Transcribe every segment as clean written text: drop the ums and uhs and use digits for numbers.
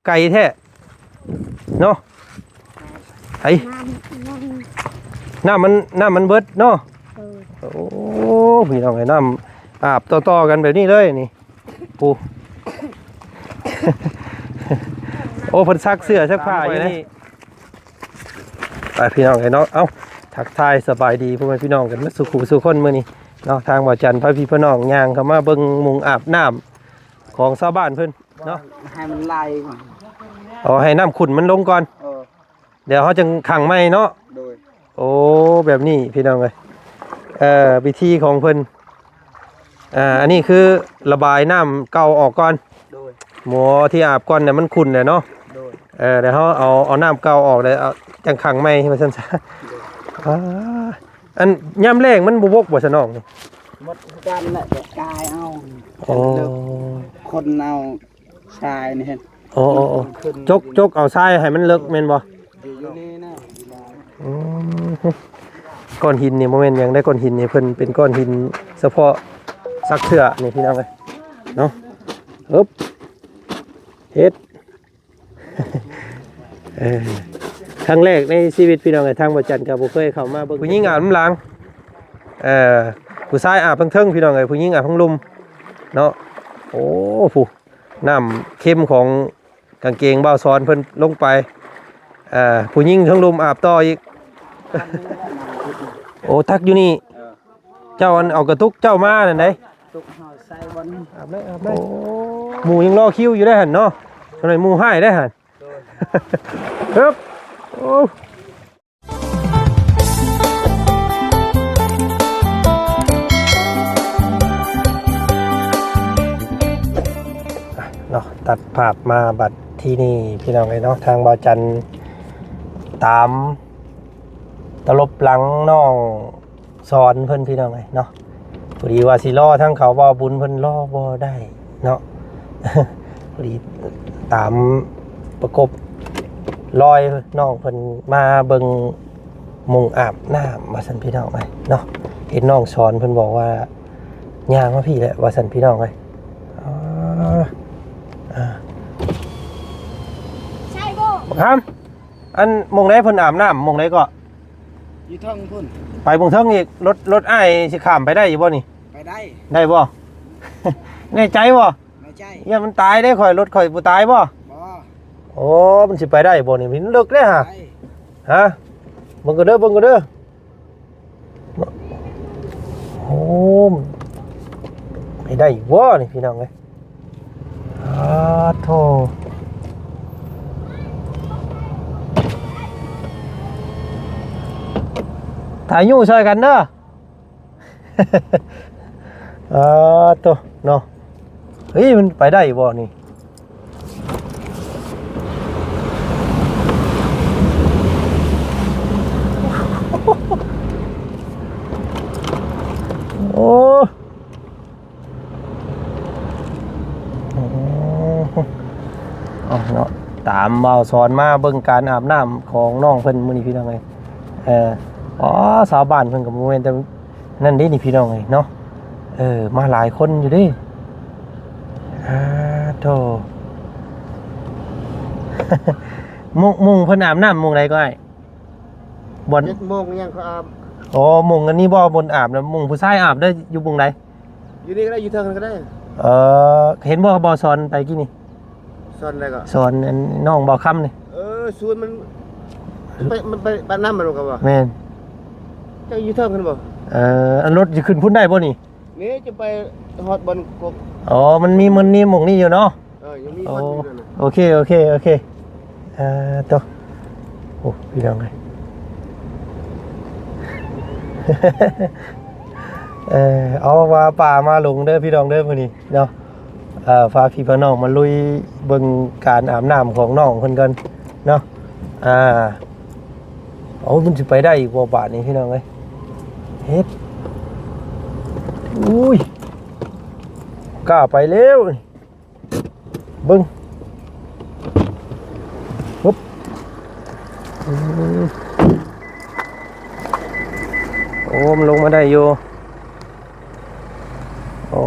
ไก่แท้เนาะไอ้น้ำมันเบิดเนาะโอ้พี่น้องไอ้น้ำอาบต่อๆกันแบบนี้เลยนี่ปู โอ้เพิ่นซักเสื้อซักผ้าอยู่นี่ไปพี่น้องไอ้เนาะเอ้าทักทายสบายดีพ่อแม่พี่น้องกันมาสู่คนมื้อนี้เนาะทางบ่อจันทร์พระพี่พี่น้องย่างเข้ามาเบิ่งมุงอาบน้ำของชาวบ้านเพิ่นเนาะให้มันไหลก่อนอ๋อให้น้ำขุ่นมันลงก่อนเดี๋ยวเขาจะขังไม้เนาะโอ้แบบนี้พี่น้องเลยวิธีของเพิ่นอันนี้คือระบายน้ำเก่าออกก่อนหมัวที่อาบก่อนเนี่ยมันขุ่นเลยเนาะเดี๋ยวเขาเอาน้ำเก่าออกเลยเอาจังขังไม้มาสั้นๆอันย่ำแรงมันบุบกบ่สนองนี่หมดกันแหละกายเอาคนเอาชายนี่เห็นโอ้จกเอาทรายให้มันเลิกเมนบ่ก้อนหินนี่โมเมนต์ยังได้ก้อนหินนี่เพิ่นเป็นก้อนหินเฉพาะซักเสื้อนี่พี่น้องเลยเนาะฮึบเฮ็ดครั้งแรกในชีวิตพี่น้องเลยทางบ่จันทร์กับบ่เคยเข้ามาเบิ่งผู้หญิงอาบน้ำล้างผู้ชายอาบเทิงพี่น้องเลยผู้หญิงอาบทั้งลุมเนาะโอ้ผู้น้ำเข้มของกางเกงเบาซ้อนเพิ่นลงไปผู้หญิงทั้งลุมอาบต่ออีกโอ้ทักอยู่นี่เจ้าอันเอากระตุกเจ้ามานั่นไดตุกหอยใส่บนอาบได้หมูยังรอคิวอยู่ได้หั่นเนาะทำไมหมูให้ได้หั่นครับโอ้เนาะตัดภาพมาบัดที่นี่พี่น้องเลยเนาะทางบ่อจันตามตลบหลังน้องสอนเพิ่นพี่น้องเลยเนาะพอดีว่าสิล่อทั้งเขาบ่อบุญเพิ่นล่อบ่ได้เนาะ พอดีตามประกบลอยน้องเพิ่นมาเบิ่งมุงอาบน้ำว่าซั่นพี่น้องเลยเนาะเห็นน้องสอนเพิ่นบอกว่าย่างมาพี่แหละว่าซั่นพี่น้องเลยใช่บ่ครับอันมงได้เพิ่นอาบน้ำมงได้ก็อยู่ท่องพุ่นไปมงเทิงอีกรถอ้ายสิข้ามไปได้อยู่บ่นี่ไปได้ได้บ่ แน่ใจบ่แน่ใจอย่ามันตายได้ข่อยรถข่อยบ่ตายบ่โอ้มันสิไปได้บ่นี่มันลึกเด้ฮะฮะเบิ่งก็เด้อโอ้ไปได้บ่นี่พี่น้องเอ้ยโธ่ถ่ายยู่ช่วยกันเด้อ ตัวเนาะเฮ้ยมันไปได้บ่นี่โอ้เนาะตามเบาสอนมาเบิ่งการอาบน้ำของน้องเพิ่นมื้อนี้พี่น้องเอ้ยอ๋อสาวบ้านเพิ่นกับโมเมนต์แต่นั่นดินี่พี่น้องเนาะมาหลายคนอยู่ดิโธ่ มุงเพิ่นอาบน้ำมุงใดก็ได้บนโมงยังเขาอาบอ๋อมุงอันนี้บ่บนอาบนะมุงผู้ชายอาบได้อยู่มุงใดอยู่นี่ก็ได้อยู่เทิงก็ได้เห็นบ่บ่สอนไปกี่นี่สอนอะไรก็สอนน้องบ่ค่ำนี่ส่วนมันไปบ้านน้ำมันก็บ่แม่นจะอยู่เทิงกันบ่อันรถจะขึ้นพุ่นได้บ่นี่นี่จะไปฮอดบนกบอ๋อมันมีมุงนี่อยู่เนาะยังมีคนอยู่นะโอเคตัวโอ้พี่น้องเลยเอาว่าป่ามาลงเด้อพี่น้องเด้อพอดีเนาะฟ้าพี่พ่อน้องมาลุยเบิ่งการอาบน้ำของน้องคนกันเนาะมันจะไปได้อีกบ่บาทนี้พี่น้องเลยเฮ็ดอุ้ยกล้าไปเร็วเบิ่งปุ๊บโอ้มันลงมาได้อยู่โอ้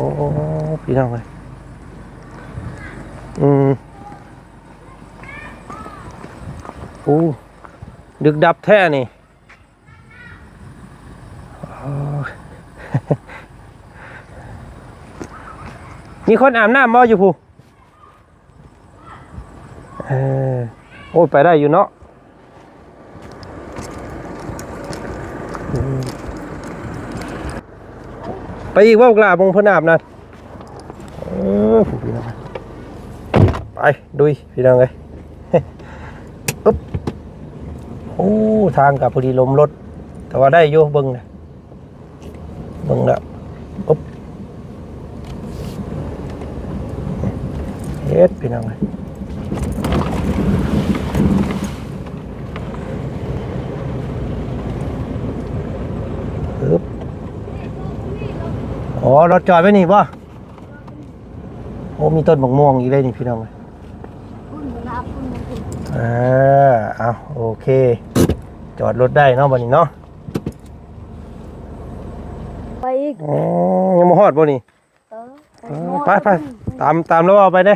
พี่น้องเลย อ้ดึกดับแท้นี่มีคนอาบน้ำบ่อยู่ผู้โอ้ยไปได้อยู่เนาะไปอีกว่ากลาบงพนอาบนั่นไปดุยพี่น้องเลยปึ๊บโอ้ทางกับพอดีลมรถแต่ว่าได้โยเบิ้งนะเบิ้งแล้วปึ๊บเฮ็ดพี่น้องเลยปึ๊บอ๋อรถจอดไว้นี่ป่ะโอ้มีต้นมะม่วงอีกเลยนี่พี่น้องเลยเอาโอเคจอดรถได้เนาะบัดนี้เนาะไปอีกยังมาฮอดบ่นี่ไปตามแล้วเอาไปเด้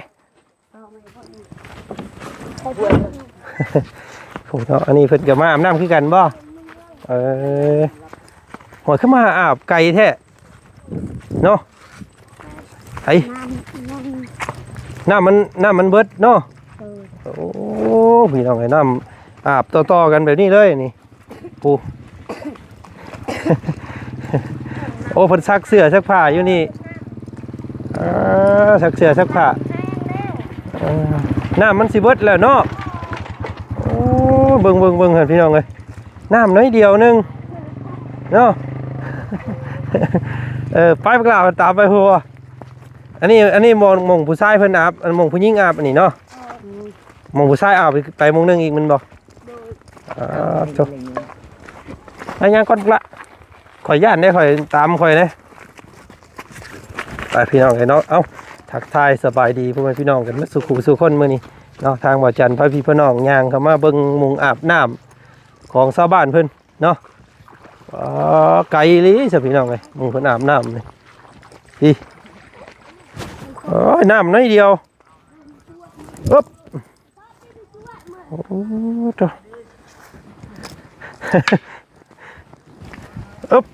ผมเนาะอันนี้เพิ่นก็มาอาบน้ำคือกันบ่หอยขึ้นมาอาบไก่แท้เนาะไอ้น้ำมันเบิดเนาะโอ้พี่น้องไอ้น้ำอาบต่อกันแบบนี้เลยนี่ปู โอ้เพิ่นซักเสื้อซักผ้าอยู่นี่ซักเสื้อซักผ้าน้ำมันสิเบิดแล้วเนาะโอ้เบิ่งเห็นพี่น้องเลยน้ำน้อยเดียวนึงเนาะไปกล่าวตามไปหัวอันนี้มองผู้ชายเพิ่นอาบมองผู้หญิงอาบอันนี้เนาะมองผู้ชายอาบไปมองนึงอีกมันบอกจบอันยังก่อนละข่อยย่านได้ข่อยตามข่อยนะไปพี่น้องเนาะเอ้าทักทายสบายดีพ่อแม่พี่น้องกันมาสู่คนมื้อนี้เนาะทางบ่อจันทร์พระพี่พี่น้องย่างเข้ามาเบิ่งมุงอาบน้ำของชาวบ้านเพิ่นเนาะไกลเลยสิพี่น้องเลยมุงเพิ่นอาบน้ำนี่พี่น้ำน้อยเดียวอึ๊บโอ้ตัวอึ๊บ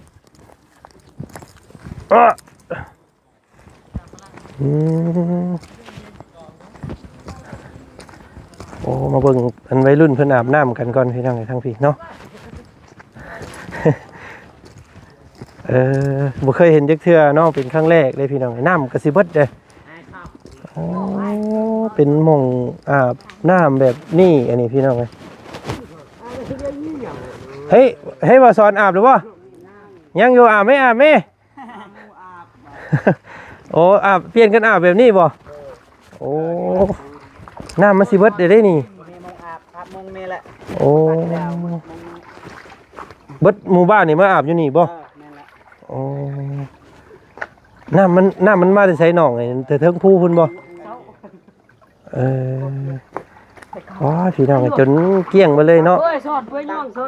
โอ้มาเบิ่งอันวัยรุ่นเพิ่นอาบน้ำกันก่อนพี่น้องเลยทั้งพี่เนาะบ่เคยเห็นจักเทื่อเนาะเป็นครั้งแรกเลยพี่น้องน้ำกระสิเบิดเลยเป็นหม่องอาบน้ำแบบนี้อันนี้พี่น้องเลยเฮ้ยว่าสอนอาบหรือวะยังอยู่อาบไหมโอ้อาบเปลี่ยนกันอาบแบบนี้บ่โอ้น้ำมันสิเบิดได้นี่อาบมงนี่แหละโอ้เบิดหมู่บ้านนี่มาอาบอยู่นี่บ่โอ้น้ำมันมาได้ใช้หนองไงแต่เทิงผู้พุ่นบ่อ๋อพี่น้องจนเกลี้ยงมาเลยเนาะ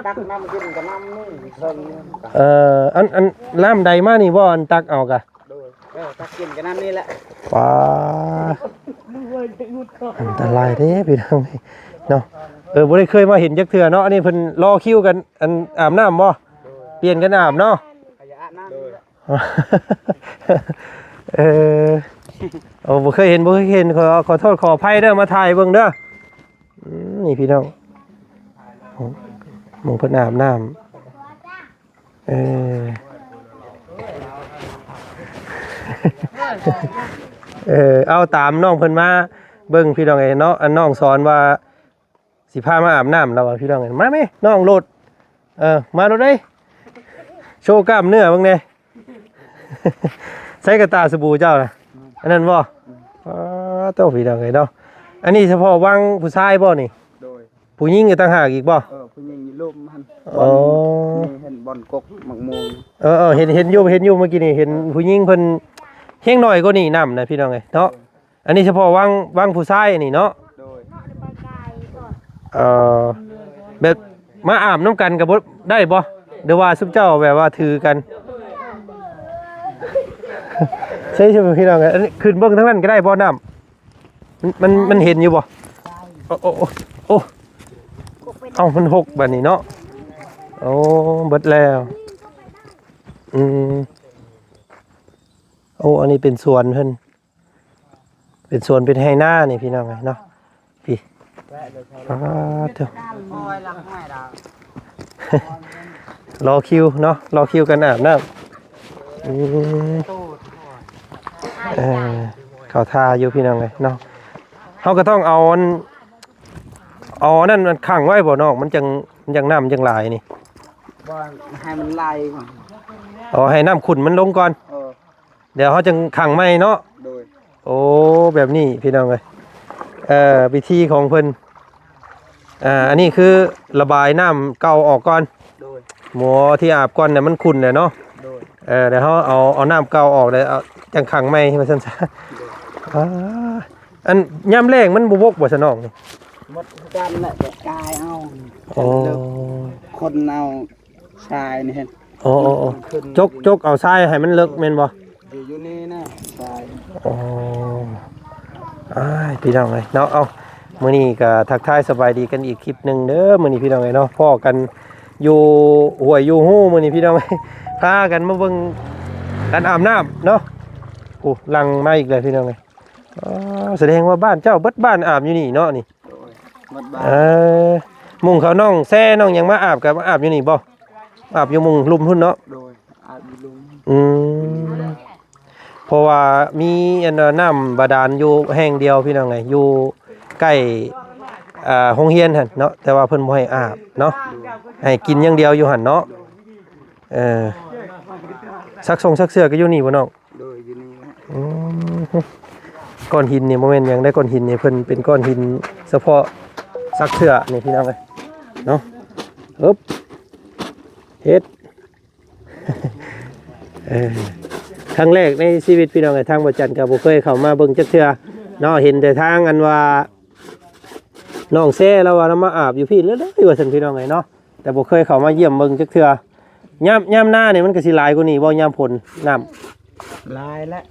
ตักน้ำกินกับน้ำนี่อันน้ำใดมานี่บ่อันตักเอากะตักกินกับน้ำนี่แหละป้าอันตรายเด้พี่น้องเนาะบ่ได้เคยมาเห็นจักเทื่อเนาะอันนี้เพิ่นรอคิวกันอันอาบน้ำบ่เปลี่ยนกันอาบเนาะบ่เคยเห็นขอโทษขออภัยเด้อมาถ่ายเบิ่งเด้อนี่พี่น้องมองเพิ่นอาบน้ำเอาตามน้องเพิ่นมาเบิ่งพี่น้องไอ้เนาะอันน้องสอนว่าสิพามาอาบน้ำแล้วว่าพี่น้องไอ้มาไหมน้องโลดมาโลดได้โชว์กล้ามเนื้อบ้างเนี่ยใช้กระตาสบู่เจ้านะอันนั้นบ่เต้าผีดังไงเนาะอันนี้เฉพาะวังผู้ชายบ่นี่ผู้หญิงก็ต่างหากอีกบ่ผู้หญิงรูปมันเห็นบอลกกหมักมูเห็นอยู่เมื่อกี้นี่เห็นผู้หญิงเพิ่นเฮี้ยงหน่อยก็นี่น้ำนะพี่น้องไงเนาะอันนี้เฉพาะวังผู้ชายนี่เนาะแบบมาอาบน้ำกันกับได้บ่เดี๋ยวว่าซุปเจ้าแบบว่าถือกันใช่ไหมพี่น้องไงขึ้นเบื้องทั้งนั้นก็ได้บ่น้ำมันเห็นอยู่บ่โอ้ เอ้ามันหกบัดนี้เนาะโอ้เบิดแล้วอืมโอ้อันนี้เป็นสวนเพิ่นเป็นสวนเป็นไฮนานี่พี่น้องเนาะพี่เถอะ โอ้ยรักไม่ดาว รอคิวเนาะรอคิวกันอาบน้ำเออเขาทาอยู่พี่น้องเลยเนาะเขาก็ต้องเอานั่นมันขังไว้บ่น้องมันจังน้ำจังหลายนี่ บ่ให้มันไล่ก่อน เอาให้น้ำขุ่นมันลงก่อน เดี๋ยวเขาจังขังไว้เนาะ โดย โอ้แบบนี้พี่น้องเลยวิธีของเพิ่นอันนี้คือระบายน้ำเก่าออกก่อน โดย หมอที่อาบก่อนเนี่ยมันขุ่นเลยเนาะ โดย เดี๋ยวเขาเอาน้ำเก่าออกเลยเอาจังขังไม่มาสั้นๆอันย่ำแรงมันบวกบ่สนองนี่ หมดกันแหละแต่กายเอา โอ้ คนเอาชายนี่เห็น โอ้จกเอาทรายให้มันเลิกแม่นบ่ อยู่นี่นะชาย โอ้พี่น้องเลยเนาะเอามื้อนี้ก็ทักทายสบายดีกันอีกคลิปหนึงเด้อมื้อนี้พี่น้องเอ้ยเนาะพ้อกันอยู่ห้วยอยู่ฮู้มื้อนี้พี่น้องเอ้ยพากันมาเบิ่งการอาบน้ำเนาะโอ้ลังมาอีกเลยพี่น้องเอ้ยแสดงว่าบ้านเจ้าเบิดบ้านอาบอยู่นี่เนาะนี่ หมดบ้าน มุงเขาน้องแซ่น้องยังมาอาบกับมาอาบอยู่นี่บ่อาบอยู่มุงลุมพุ่นเนาะ โดยอาบอยู่ลุง เพราะว่ามีน้ำบาดาลอยู่แห่งเดียวพี่น้องไงอยู่ใกล้โรงเรียนหั่นเนาะแต่ว่าเพิ่นบ่ให้อาบเนาะให้กินอย่างเดียวอยู่หั่นเนาะซักเสื้อก็อยู่นี่บ่น้อง โดยอยู่นี่นะ ก้อนหินนี่บ่แม่นหยังได้ก้อนหินนี่เพิ่นเป็นก้อนหินเฉพาะซักเสื้อนี่พี่น้องเอ้ยเนาะอึ๊บเฮ็ด ครั้งแรกในชีวิตพี่น้องไอ้ทางบ่จันก็บ่เคยเข้ามาเบิ่งจักเทื่อเนาะเห็นแต่ทางอันว่าน้องแซ่แล้วว่ามาอาบอยู่พี่เลยว่าซั่นพี่น้องไอ้เนาะแต่บ่เคยเข้ามาเยี่ยมเบิ่งจักเทื่อยามหน้านี่มันก็สิหลายกว่านี้บ่ยามฝนน้ำ ลายและ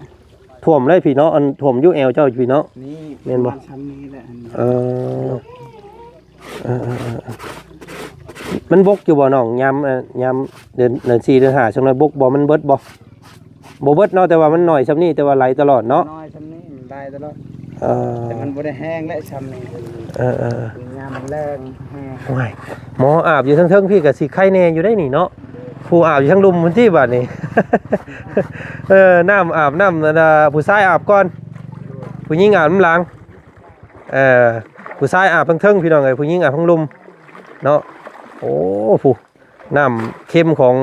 ท่วมเลยพี่เนาะอันท่วมอยู่แอวเจ้าพี่เนาะ นี่ แม่นบ่ ชั้นนี้แหละ มันบกอยู่บ่น้องยามเดือน4เดือน5จังได๋บกบ่มันเบิดบ่เบิดเนาะแต่ว่ามันน้อยซำนี้แต่ว่าไหลตลอดเนาะ น้อยชั้นนี้มันได้ตลอด เออ แต่มันบ่ได้แห้งและชั้นนี้ งามแรงแห้ง โอ้ยหมออาบอยู่ทั้งๆพี่ก็สิไข้แน่อยู่ได้นี่เนาะผู้อาบอยู่ทั้งลุมพื้นที่บัดนี้ น้ำอาบน้ำผู้ชายอาบก่อนผู้หญิงอาบน้ำหลังผู้ชายอาบทั้งเทิงพี่น้องเอ้ยผู้หญิงอาบทั้งลุมเนาะโอ้ผู้น้ำเข้มของ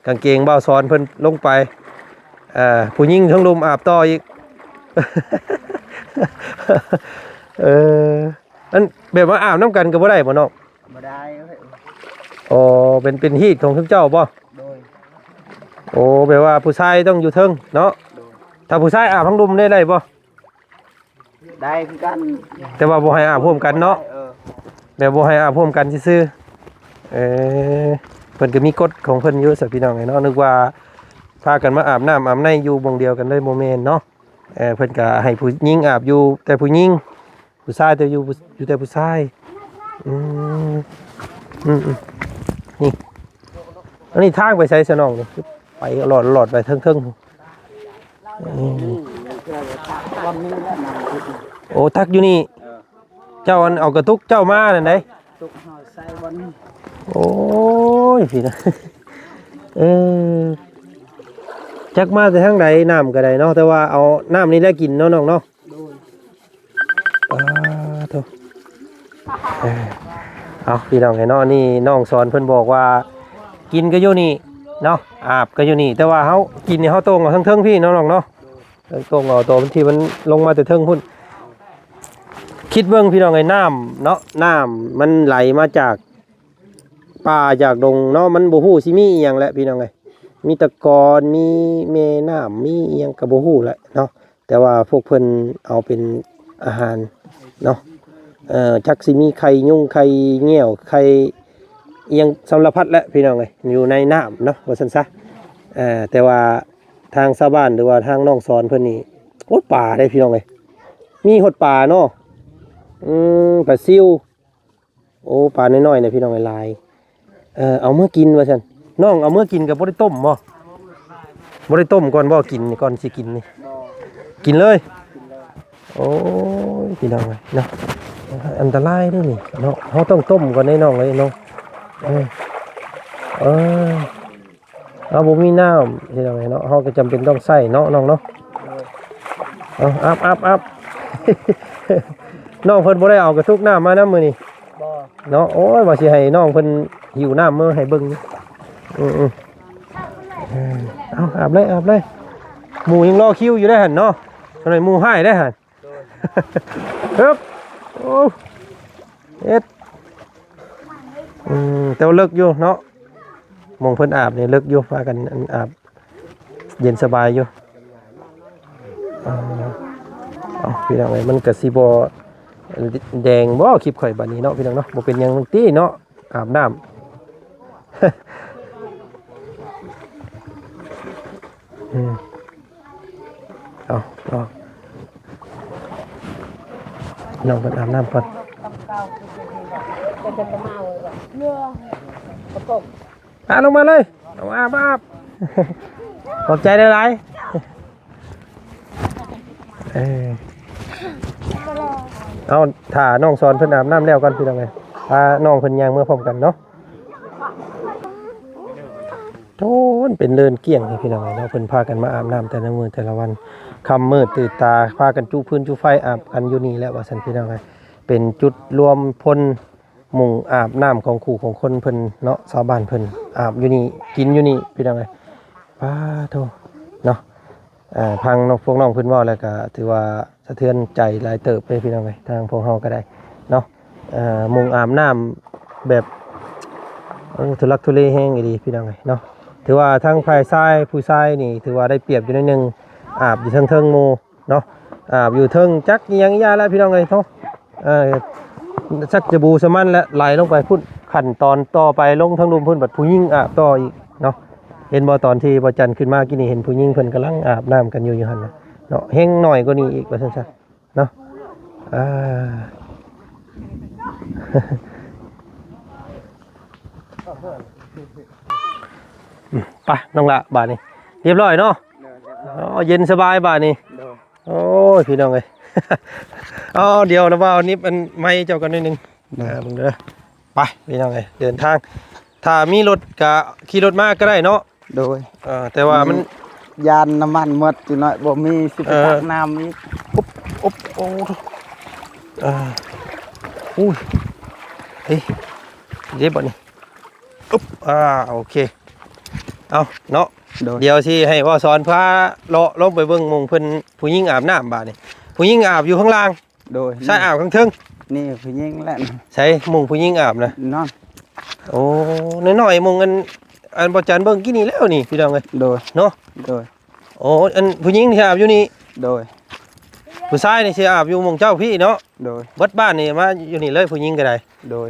กางเกงเบาซ้อนเพิ่นลงไปผู้หญิงทั้งลุมอาบต่ออีก อันแบบว่าอาบน้ำกันก็บ่ได้บ่เนาะ บ่ได้เว้ย อ๋อเป็นฮีตของทุกเจ้าบ่ โดย โอ้แบบว่าผู้ชายต้องอยู่เทิงเนาะ โดย ถ้าผู้ชายอาบทั้งลุมได้บ่ ได้คือกัน แต่ว่าบ่ให้อาบร่วมกันเนาะแบบบ่ให้อาบร่วมกันซื่อๆเพิ่นก็มีกฎของเพิ่นอยู่สักพี่น้องไงเนาะนึกว่าพากันมาอาบน้ำอาบในอยู่บ่งเดียวกันเลยบ่แม่นเนาะเพิ่นก็ให้ผู้หญิงอาบอยู่แต่ผู้หญิงผู้ชายแต่อยู่แต่ผู้ชายนี่อันนี้ทางไปใช้สนองนี่ไปหลอดไปเทิงๆวันนี้แหละนำทุก โอ้ทักอยู่นี่เจ้าอันเอากระตุกเจ้ามานั่นได ทุกหอยใส่วันนี้ โอ้ยพี่นะ จักมาแต่ทางใดน้ำก็ได้เนาะแต่ว่าเอาน้ำนี้ได้กินเนาะน้องเนาะ โดย โธ่เอาพี่น้องไอ้เนาะนี่น้องสอนเพิ่นบอกว่ากินก็อยู่นี่เนาะอาบก็อยู่นี่แต่ว่าเฮากินนี่เฮาตรงเอาทั้งเทิงพี่เนาะน้องเนาะตรงเอาตัวบางทีมันลงมาแต่เทิงพุ่นคิดเบิ่งพี่น้องไอ้น้ำเนาะน้ำมันไหลมาจากป่าจากดงเนาะมันบ่ฮู้สิมีอีหยังแหละพี่น้องไอ้มีตะกอนมีแม่น้ำมีอีหยังก็บ่ฮู้แหละเนาะแต่ว่าพวกเพิ่นเอาเป็นอาหารเนาะจักสิมีไข่ยุงไข่เงี้ยวไข่เอียงสารพัดและพี่น้องเอ้ยอยู่ในน้ำเนาะว่าซั่นซะแต่ว่าทางชาวบ้านหรือว่าทางน้องสอนเพิ่นนี่โอ้ป่าได้พี่น้องเอ้ยมีหดป่าเนาะปลาซิว โอ้ปลาน้อยๆเนี่ยพี่น้องลายเอาเมื่อกินว่าซั่นน้องเอาเมื่อกินกับบ่ได้ต้มบ่บ่ได้ต้มก่อนบ่กินนี่ก่อนสิกินนี่ บ่ กินเลยโอ้ยพี่น้องเอ้ยเนาะอันตรายเด้อนี่เนาะเฮาต้องต้มก่อนให้น้องเลยเนาะเออเอาบ่มีน้ำพี่น้องเอ้ยเนาะเฮาก็จำเป็นต้องใส่เนาะน้องเนาะเอาอัพ น้องเพิ่นบ่ได้เอากระตุกน้ำมานำมื้อนี้ บ่ เนาะโอ้ยว่าสิให้น้องเพิ่นหิวน้ำมื้อให้เบิ่งเอาอาบเลยหมูยังรอคิวอยู่ได้หั่นเนาะตอนนี้หมูให้ได้หั่นฮึบโอ้เอ็ดแต่ว่าเลิกอยู่เนาะมองเพิ่นอาบนี่เลิกอยู่พากันอาบเย็นสบายอยู่เอาพี่น้องเอ้ยมันก็สิบ่แดงบ่คลิปข่อยบัดนี้เนาะพี่น้องเนาะบ่เป็นหยังติเนาะอาบน้ำเอาน้องเพิ่นอาบน้ำก่อนลงมาเลยเอาอาบขอบใจหลายๆเอาถ่าน้องสอนเพิ่นอาบน้ำแล้วกันพี่น้องไงพาน้องเพิ่นย่างเมื่อพร้อมกันเนาะโธ่เป็นเดินเกี่ยงพี่น้องไงเนาะเพิ่นพากันมาอาบน้ำแต่ละมื้อแต่ละวันค่ำมืดตื่นตาพากันจุพื้นจุไฟอาบกันอยู่นี่แล้วว่าซั่นพี่น้องไงเป็นจุดรวมพลหมู่อาบน้ำของคู่ของคนเพิ่นเนาะชาวบ้านเพิ่นอาบอยู่นี่กินอยู่นี่พี่น้องไงป้าโธ่เนาะพังพวกน้องเพิ่นเว้าแล้วก็ถือว่าสะเทือนใจหลายเติบเลยพี่น้องเอ้ยทางพวกเฮาก็ได้เนาะมุงอาบน้ำแบบทุลักทุเลแห้งอีหลีพี่น้องเอ้ยเนาะถือว่าทางฝ่ายชายผู้ชายนี่ถือว่าได้เปรียบอยู่นิดนึงอาบอยู่เทิงๆหมู่เนาะอาบอยู่เทิงจักอีหยังยาแล้วพี่น้องเอ้ยเนาะสักจะบูสมันและไหลลงไปพุ่นขั้นตอนต่อไปลงทางลุมพุ่นบัดผู้หญิงอาบต่ออีกเนาะเห็นบ่ตอนที่บ่จันขึ้นมากินนี่เห็นผู้หญิงเพิ่นกำลังอาบน้ำกันอยู่หั่นน่ะเนาะเฮงหน่อยกว่านี้อีกว่าซั่นๆเนาะไปน้องละบาดนี้เรียบร้อยเนาะเย็นสบายบาดนี้โอ้ยพี่น้องเอ้ยเดี๋ยวนะว่านิบอันไม่เจ้ากันนิดนึงมึงเด้อไปพี่น้องเอ้ยเดินทางถ้ามีรถก็ขี่รถมาก็ได้เนาะโดยแต่ว่ามันยานน้ำมันหมดอยู่น้อยบ่มีสิไปตักน้ำอีกอุ๊บโอ้อุ้ยเฮ้ยเดี๋ยวบ่นี่อุ๊บโอเคเอาเนาะเดี๋ยวสิให้พ่อสอนพาเลาะลงไปเบิ่งมงเพิ่นผู้หญิงอาบน้ำบาดนี่ผู้หญิงอาบอยู่ข้างล่างโดยใช่อาบข้างเทิงนี่ผู้หญิงแหละใช่มงผู้หญิงอาบนะนอนโอ้น้อยๆมงอันบ่จันเบิ่งกี่นี่แล้วนี่พี่น้องเอ้ยโดยเนาะโดยโอ้อันผู้หญิงที่อาบอยู่นี่โดยผู้ชายนี่สิอาบอยู่มงเจ้าพี่เนาะโดยเบิดบ้านนี่มาอยู่นี่เลยผู้หญิงก็ได้โดย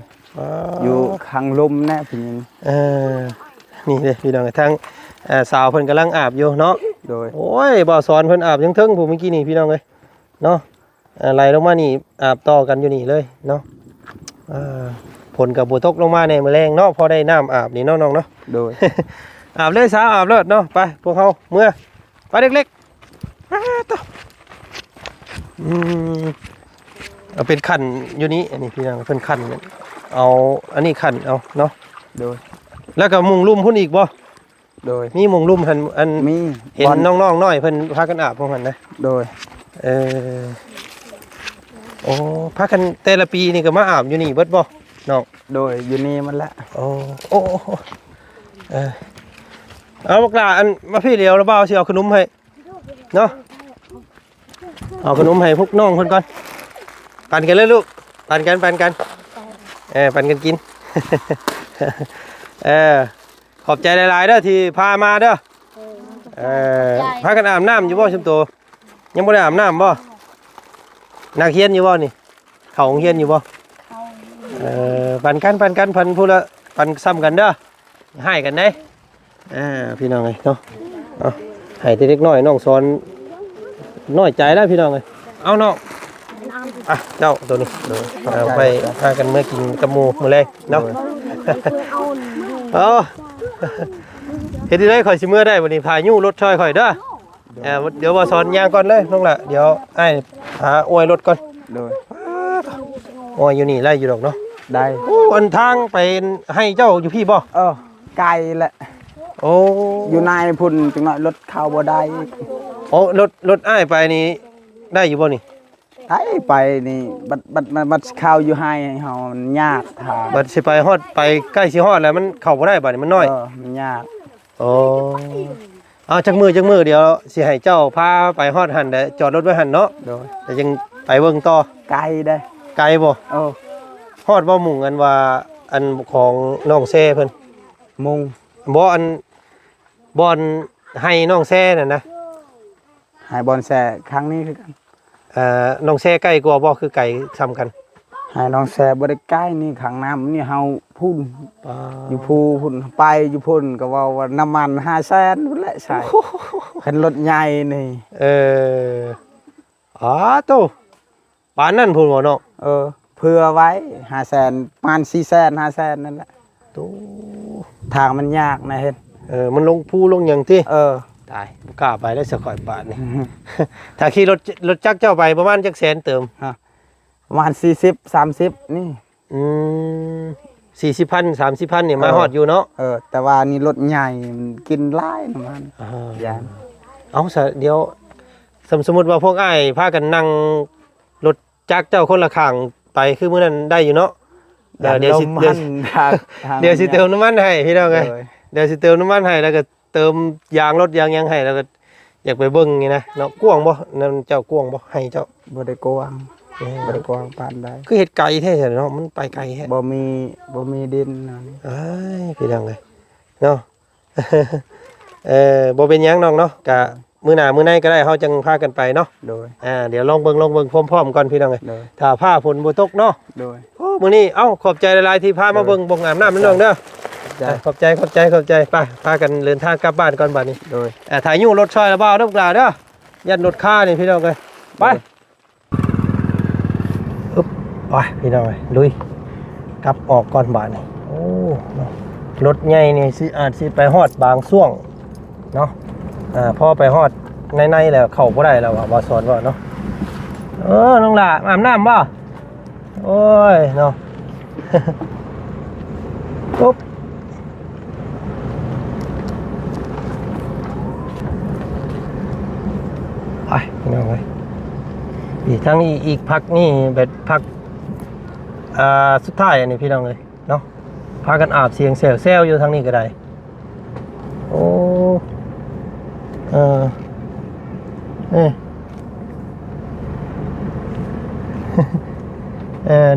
อยู่ข้างลมแน่ผู้หญิงนี่เด้พี่น้องทางสาวเพิ่นกำลังอาบอยู่เนาะโดยโอ้ยบ่สอนเพิ่นอาบยังเทิงผู้เมื่อกี้นี่พี่น้องเอ้ยเนาะไหลลงมานี่อาบต่อกันอยู่นี่เลยเนาะผลกับบัวตกลงมาในมื้อแรงเนาะพอได้น้ำอาบนี่เนาะน้องเนาะโดย อาบเลยสาวอาบเลิศเนาะไปพวกเฮาเมื่อไปเล็กๆต่อเอาเป็นขันอยู่นี้อันนี้พี่น้องเป็นขันเอาอันนี้ขันเอาเนาะโดยแล้วก็มุงลุ่มพุ่นอีกบ่โดยมีมุงลุ่มอันมีเห็นน้องๆน้อยเพิ่นพากันอาบพวกนั้นนะโดยโอ้พากันแต่ละปีนี่ก็มาอาบอยู่นี่เบิดบ่น้องโดยอยู่นี่มันละโอ้เอาบักหลาอันมาพี่เดียวแล้วบ่าวสิเอาขนมให้เนาะเอาขนมให้พวกน้องเพิ่นก่อนปั่นกันเลยลูกปั่นกันปั่นกันกิน ขอบใจหลายๆเด้อที่พามาเด้อพากันอาบน้ำอยู่บ่ชุมโตยังบ่ได้อาบน้ำบ่นักเรียนอยู่บ่นี่เข้าโรงเรียนอยู่บ่ปั่นกันพันผู้ละปั่นซ้ำกันเด้อให้กันได้พี่น้องเอ้ยเนาะให้เด็กน้อยน้องสอนน้อยใจแล้วพี่น้องเอ้ยเอาน้อง อ่ะเจ้าตัวนี้เอาไปพากันเมื่อกินกับหมูมื้อแรกเนาะเอาเฮ็ดได้ข่อยสิเมื่อได้บัดนี้พายุรถช่อยข่อยเด้อเดี๋ยวว่าสอนยางก่อนเลยน้องล่ะเดี๋ยวอ้ายหาอวยรถก่อน โดย อวยอยู่นี่ไล่อยู่ดอกเนาะ ได้ โอ้อันทางไปให้เจ้าอยู่พี่บ่ ไกลแหละ โอ้ อยู่ในพุ่นจังหน่อยรถเข้าบ่ได้ โอ้รถอ้ายไปนี่ได้อยู่บ่นี่ ไปนี่บัดเข้าอยู่ให้เฮามันยากทาง บัดสิไปฮอดไปใกล้สิฮอดแล้วมันเข้าบ่ได้บัดนี้มันน้อย มันยาก โอ้เอาจักมือเดี๋ยวสิให้เจ้าพาไปฮอดหั่นเด้จอดรถไว้หั่นเนาะ โดย แต่ยังไปเบิ่งต่อ ไกลได้ ไกลบ่ ฮอดบ่หมุ่งกันว่าอันของน้องแซ่เพิ่น มุง บ่อันบ่อนให้น้องแซ่นั่นนะ หายบอลแซ่ครั้งนี้คือกัน น้องแซ่ใกล้กว่าบ่คือไก่ซ้ำกัน หายน้องแซ่บ่ได้ใกล้นี่ขังน้ำนี่เฮาพุ่นอยู่ภูพุ่นไปอยู่พุ่นก็ว่าน้ำมัน500,000พุ่นแหละใช่คันรถใหญ่นี่ อ๋อโตปานนั้นพุ่นบ่เนาะ เพื่อไว้500,000ประมาณ400,000 500,000นั่นแหละ โต ทางมันยากนะเฮ็ด มันลงภูลงหยังติตายบ่กล้าไปแล้วสะข่อยปานนี่ ถ้าขี่รถจักรเจ้าไปประมาณจักแสนเติม ประมาณ40 30นี่ 40,000 30,000นี่มาฮอดอยู่เนาะ แต่ว่านี่รถใหญ่มันกินหลายน้ำมันยาน เอาซะเดี๋ยวสมมุติว่าพวกอ้ายพากันนั่งรถจักรเจ้าคนละข้างไปคือมื้อนั้นได้อยู่เนาะเดี๋ยวสิเติมน้ำมันให้พี่น้องเอ้ยเดี๋ยวสิเติมน้ำมันให้แล้วก็เติมยางรถยางยังให้แล้วก็อยากไปเบิ่งนี่นะเนาะกว้างบ่นั่นเจ้ากว้างบ่ให้เจ้า บ่ได้กว้างปานใด คือเฮ็ดไกลแท้เนาะมันไปไกลแท้ บ่มีดินนั่น เอ้ยพี่น้องเอ้ยเนาะ บ่เป็นหยังน้องเนาะก็มื้อหน้ามื้อในก็ได้เฮาจังพากันไปเนาะ โดย เดี๋ยวลองเบิ่งพร้อมๆก่อนพี่น้องเอ้ย โดย ถ้าฟ้าฝนบ่ตกเนาะ โดย โอ้มื้อนี้ขอบใจหลายๆที่พามาเบิ่งบ่งอาบน้ำน้องเด้อขอบใจไปพากันเดินทางกลับบ้านก่อนบัดนี้ โดย ถ่ายอยู่รถช่อยแล้วบ่าวเด้อกล่าวเด้อยันรถค่านี่พี่น้องเอ้ยไปอึ๊บไปพี่น้องเอ้ยลุยกลับออกก่อนบัดนี้โอ้เนาะรถใหญ่นี่สิอาจสิไปฮอดบางช่วงเนาะพอไปฮอดในแล้วเข้าบ่ได้แล้วว่าบ่สอนว่าเนาะน้องหล่าอาบน้ำบ่โอ้ยเนาะ ปุ๊บไปพี่น้องเลยอีกทั้งอีกพักนี่แบบพักสุดท้ายอันนี้พี่น้องเลยเนาะพากันอาบเสียงแซวอยู่ทางนี้ก็ได้โอ้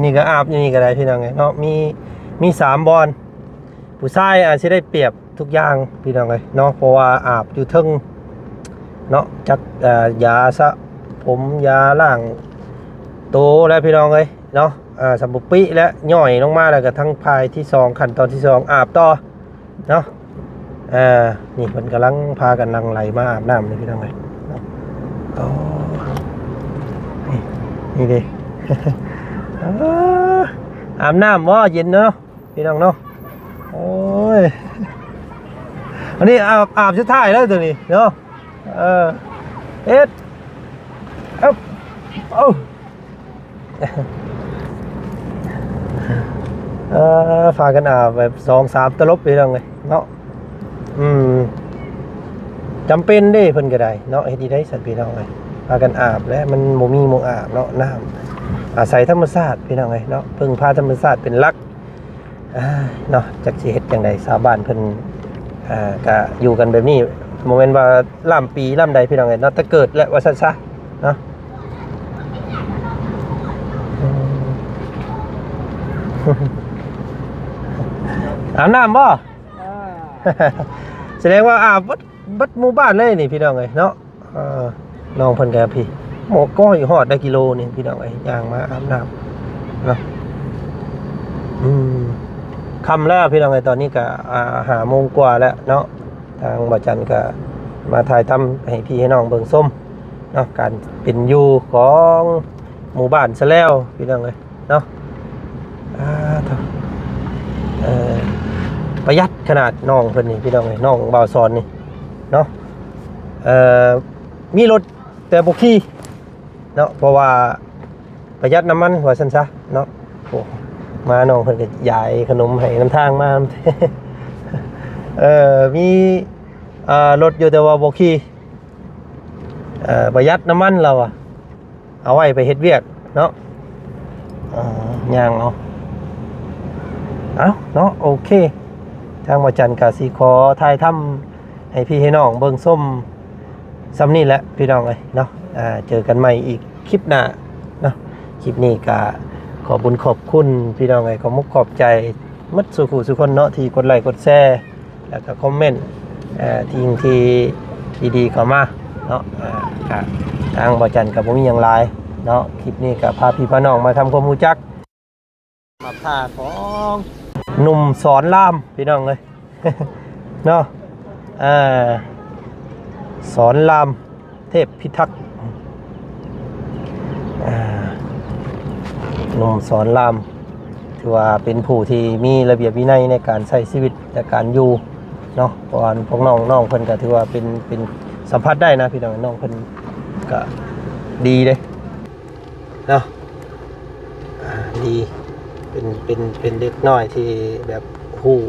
นี่ก็อาบอยู่นี่ก็ได้พี่น้องเลยเนาะมี3 บอนผู้ชายอาจจะได้เปรียบทุกอย่างพี่น้องเลยเนาะเพราะว่าอาบอยู่ทึ่งเนาะจักยาสระผมยาล้างโตแล้วพี่น้องเลยเนาะสมบุปิและย่อยลงมาแล้วก็ทั้งพายที่2ขั้นตอนที่2อาบต่อเนาะนี่เพิ่นกำลังพากันนั่งไหลมาอาบน้ำนี่พี่น้องเลยเนาะนี่ดิ อาบน้ำว่าเย็นเนาะพี่น้องเนาะโอ้ยอันนี้อาบสุดท้ายแล้วตัวนี้เนาะเอ็ดฝากกันอาบแบบ2-3 ตลบพี่น้องเลยเนาะจำเป็นดิเพิ่นก็ได้เนาะเฮ็ดได้สัตว์พี่น้องเลยพากันอาบแล้วมันบ่มีหมู่อาบเนาะน้ำอาศัยธรรมชาติพี่น้องเอ้ยเนาะพึ่งพาธรรมชาติเป็นหลักเนาะจักสิเฮ็ดจังได๋ชาวบ้านเพิ่นก็อยู่กันแบบนี้บ่แม่นว่าล่ำปีล่ำใดพี่น้องเอ้ยเนาะแต่เกิดและว่าซั่นซะเนาะอาบน้ำบ่ แสดงว่าอาบบัดหมู่บ้านเลยนี่พี่น้องเอ้ยเนาะน้องเพิ่นก็พี่หมอก้อยฮอดได้กิโลนี่พี่น้องเอ้ยย่างมาอาบน้ำเนาะค่ำแล้วพี่น้องเอ้ยตอนนี้ก็5 โมงกว่าแล้วเนาะทางบ่จันก็มาถ่ายทำให้พี่ให้น้องเบิ่งส้มเนาะการเป็นอยู่ของ หมู่บ้านซะแล้วพี่น้องเอ้ยเนาะเท่าประหยัดขนาดน้องเพิ่นนี่พี่น้องเอ้ยน้องบ่าวสอนนี่เนาะมีรถแต่บ่ขี่เนาะเพราะว่าประหยัดน้ำมันว่าซั่นซะเนาะโอ้มาน้องเพิ่นก็ยายขนมให้น้ำทางมา มีรถอยู่แต่ว่าบ่ขี่ประหยัดน้ำมันเราอะเอาไว้ไปเฮ็ดเวียกเนาะย่างเอาเนาะโอเคทางบ่จันกะสิขอถ่ายทำให้พี่ให้น้องเบิ่งส้มซ้ำนี่แหละพี่น้องเอ้ยเนาะเจอกันใหม่อีกคลิปหน้าเนาะคลิปนี้ก็ขอบุญขอบคุณพี่น้องเอ้ยขอมุกขอบใจมัดสุขุสุคนเนาะที่กดไลค์กดแชร์แล้วก็คอมเมนต์ที่ดีๆเข้ามาเนาะทางบ่จันกับบ่มีหยังหลายเนาะคลิปนี้ก็พาพี่พาน้องมาทำความรู้จักมาท่าของหนุ่มสอนรามพี่น้องเอ้ย เนาะสอนรามเทพพิทักษ์หนุ่มสอนรามถือว่าเป็นผู้ที่มีระเบียบวินัยในการใช้ชีวิตและการอยู่เนาะเพราะว่าพวกน้องเพิ่นก็ถือว่าเป็นสัมผัสได้นะพี่น้องน้องเพิ่นก็ดีเลยเนาะดีเป็นเด็กน้อยที่แบบฮู้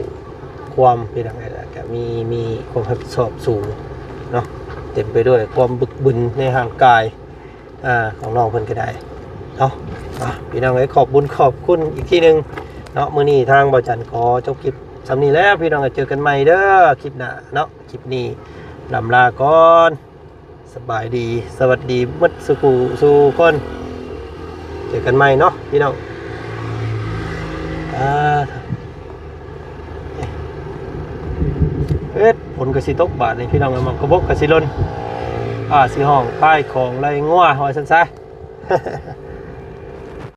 ความเป็นอะไรก็มีความรับผิดชอบสูงเนาะเต็มไปด้วยความบึกบึนในร่างกายของน้องเพิ่นก็ได้เนาะพี่น้องเอ้ยขอบคุณอีกทีนึงเนาะมื้อนี้ทางบ่จันขอจบคลิปสำนี้แล้วพี่น้องเจอกันใหม่เด้อคลิปหน้าเนาะคลิปนี้ลำลาก่อนสบายดีสวัสดีมัดสู่คนเจอกันใหม่เนาะพี่น้องผลกระสิตกบาทในพี่น้องมันกระบกกระสิลนสิห้องป้ายของไรงัวหอยสันซะ